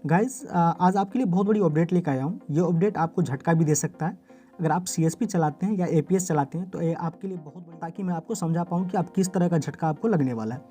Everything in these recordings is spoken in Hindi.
गाइस आज आपके लिए बहुत बड़ी अपडेट लेकर आया हूँ। ये अपडेट आपको झटका भी दे सकता है। अगर आप सीएसपी चलाते हैं या एपीएस चलाते हैं तो ये आपके लिए बहुत बड़ी, ताकि मैं आपको समझा पाऊँ कि आप किस तरह का झटका आपको लगने वाला है।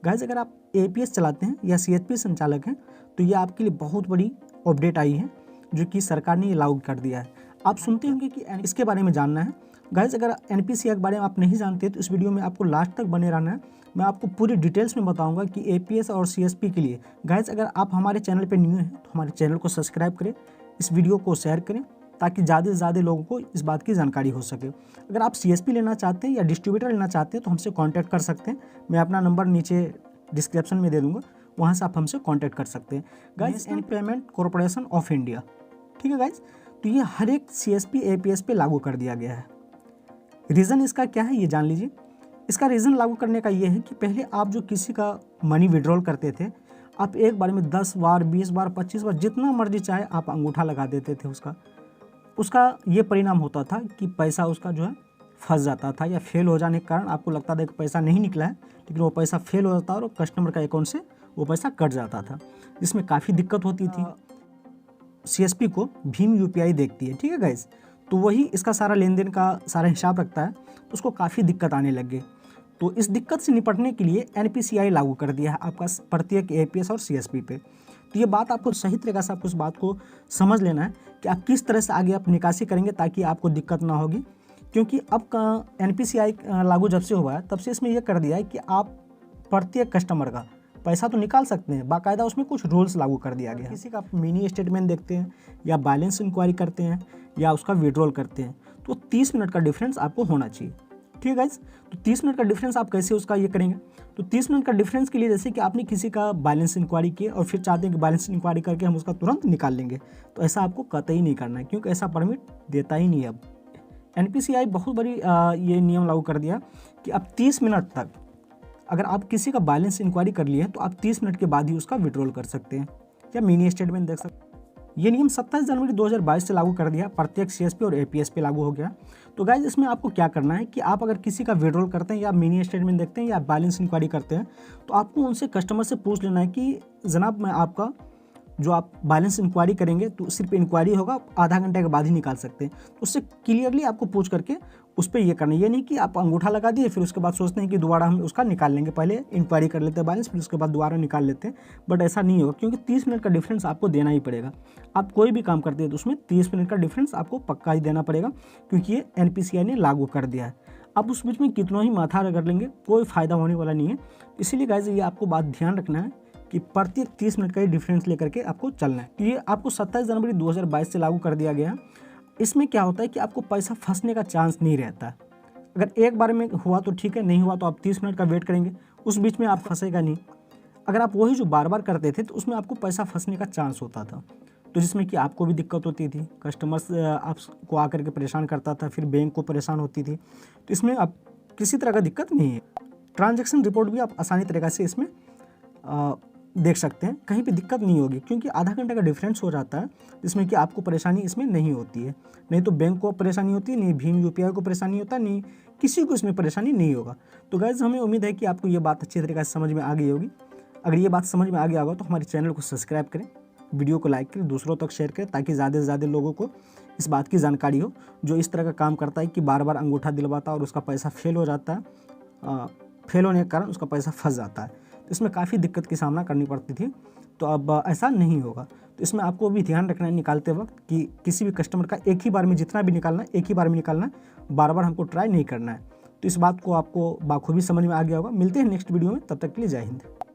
गाइस अगर आप एपीएस चलाते हैं या सीएसपी संचालक हैं तो ये आपके लिए बहुत बड़ी अपडेट आई है जो कि सरकार ने लागू कर दिया है। आप सुनते होंगे कि इसके बारे में जानना है। गाइस अगर एनपीसीआई के बारे में आप नहीं जानते तो इस वीडियो में आपको लास्ट तक बने रहना है। मैं आपको पूरी डिटेल्स में बताऊंगा कि एपीएस और सीएसपी के लिए। गाइस अगर आप हमारे चैनल पे न्यू हैं तो हमारे चैनल को सब्सक्राइब करें, इस वीडियो को शेयर करें ताकि ज़्यादा से ज़्यादा लोगों को इस बात की जानकारी हो सके। अगर आप सीएसपी लेना चाहते हैं या डिस्ट्रीब्यूटर लेना चाहते हैं तो हमसे कॉन्टैक्ट कर सकते हैं। मैं अपना नंबर नीचे डिस्क्रिप्शन में दे दूँगा, वहाँ से आप हमसे कॉन्टैक्ट कर सकते हैं। Guys national payment corporation of India, ठीक है गाइस, तो ये हर एक सीएसपी एपीएस पे लागू कर दिया गया है। रीज़न इसका क्या है ये जान लीजिए। इसका रीज़न लागू करने का ये है कि पहले आप जो किसी का मनी विड्रॉल करते थे, आप एक बार में 10 बार 20 बार 25 बार जितना मर्जी चाहे आप अंगूठा लगा देते थे। उसका ये परिणाम होता था कि पैसा उसका जो है फंस जाता था या फेल हो जाने के कारण आपको लगता था कि पैसा नहीं निकला है, लेकिन वो पैसा फेल हो जाता और कस्टमर का अकाउंट से वो पैसा कट जाता था, जिसमें काफ़ी दिक्कत होती थी। सीएसपी को भीम यूपीआई देखती है, ठीक है गाइस, तो वही इसका सारा लेन देन का सारा हिसाब रखता है, तो उसको काफ़ी दिक्कत आने लग गई। तो इस दिक्कत से निपटने के लिए एनपीसीआई लागू कर दिया है आपका प्रत्येक एपीएस और सीएसपी पे। तो ये बात आपको सही तरीके से आपको इस बात को समझ लेना है कि आप किस तरह से आगे आप निकासी करेंगे ताकि आपको दिक्कत ना होगी। क्योंकि अब का एनपीसीआई लागू जब से हुआ है तब से इसमें यह कर दिया है कि आप प्रत्येक कस्टमर का पैसा तो निकाल सकते हैं, बाकायदा उसमें कुछ रूल्स लागू कर दिया गया है। किसी का आप मिनी स्टेटमेंट देखते हैं या बैलेंस इंक्वायरी करते हैं या उसका विड्रॉल करते हैं तो 30 मिनट का डिफरेंस आपको होना चाहिए, ठीक है गाइस। तो 30 मिनट का डिफरेंस आप कैसे उसका ये करेंगे, तो 30 मिनट का डिफरेंस के लिए जैसे कि आपने किसी का बैलेंस इंक्वायरी किया और फिर चाहते हैं कि बैलेंस इंक्वायरी करके हम उसका तुरंत निकाल लेंगे, तो ऐसा आपको कतई नहीं करना है क्योंकि ऐसा परमिट देता ही नहीं है। अब एनपीसीआई बहुत बड़ी ये नियम लागू कर दिया कि अब 30 मिनट तक अगर आप किसी का बैलेंस इंक्वायरी कर लिए तो आप 30 मिनट के बाद ही उसका विड्रॉल कर सकते हैं या मिनी स्टेटमेंट देख सकते हैं। ये नियम 27 जनवरी 2022 से लागू कर दिया, प्रत्येक सीएसपी और एपीएस पे लागू हो गया। तो गाइज इसमें आपको क्या करना है कि आप अगर किसी का विड्रॉल करते हैं या मिनी स्टेटमेंट देखते हैं या बैलेंस इंक्वायरी करते हैं तो आपको उनसे कस्टमर से पूछ लेना है कि जनाब मैं आपका जो आप बैलेंस इंक्वायरी करेंगे तो सिर्फ इंक्वायरी होगा, आधा घंटे के बाद ही निकाल सकते हैं। तो उससे क्लियरली आपको पूछ करके उस पर ये करना है। ये नहीं कि आप अंगूठा लगा दिए फिर उसके बाद सोचते हैं कि दोबारा हम उसका निकाल लेंगे, पहले इंक्वायरी कर लेते हैं बैलेंस फिर उसके बाद दोबारा निकाल लेते हैं, बट ऐसा नहीं होगा क्योंकि 30 मिनट का डिफरेंस आपको देना ही पड़ेगा। आप कोई भी काम करते हैं तो उसमें 30 मिनट का डिफरेंस आपको पक्का ही देना पड़ेगा क्योंकि ये एनपीसीआई ने लागू कर दिया है। आप उस बीच में कितना ही माथा रगड़ लेंगे कोई फ़ायदा होने वाला नहीं है। इसीलिए गाइस ये आपको बात ध्यान रखना है कि प्रत्येक 30 मिनट का ही डिफरेंस लेकर के आपको चलना है। ये आपको 27 जनवरी 2022 से लागू कर दिया गया है। इसमें क्या होता है कि आपको पैसा फंसने का चांस नहीं रहता। अगर एक बार में हुआ तो ठीक है, नहीं हुआ तो आप 30 मिनट का वेट करेंगे, उस बीच में आप फंसेगा नहीं। अगर आप वही जो बार बार करते थे तो उसमें आपको पैसा फंसने का चांस होता था, तो जिसमें कि आपको भी दिक्कत होती थी, कस्टमर्स आपको आकर के परेशान करता था, फिर बैंक को परेशान होती थी। तो इसमें आप किसी तरह का दिक्कत नहीं है। ट्रांजैक्शन रिपोर्ट भी आप आसानी तरीक़े से इसमें देख सकते हैं, कहीं पे दिक्कत नहीं होगी क्योंकि आधा घंटे का डिफरेंस हो जाता है जिसमें कि आपको परेशानी इसमें नहीं होती है। नहीं तो बैंक को परेशानी होती है, नहीं भीम यूपीआई को परेशानी होता, नहीं किसी को इसमें परेशानी नहीं होगा। तो गाइस हमें उम्मीद है कि आपको ये बात अच्छी तरीके से समझ में आ गई होगी। अगर ये बात समझ में आ गया होगा तो हमारे चैनल को सब्सक्राइब करें, वीडियो को लाइक करें, दूसरों तक शेयर करें ताकि ज़्यादा से ज़्यादा लोगों को इस बात की जानकारी हो जो इस तरह का काम करता है कि बार बार अंगूठा दिलवाता और उसका पैसा फेल हो जाता है, फेल होने के कारण उसका पैसा फंस जाता है। इसमें काफ़ी दिक्कत की सामना करनी पड़ती थी, तो अब ऐसा नहीं होगा। तो इसमें आपको भी ध्यान रखना है निकालते वक्त कि किसी भी कस्टमर का एक ही बार में जितना भी निकालना है एक ही बार में निकालना है, बार बार हमको ट्राई नहीं करना है। तो इस बात को आपको बाखूबी समझ में आ गया होगा। मिलते हैं नेक्स्ट वीडियो में, तब तक के लिए जय हिंद।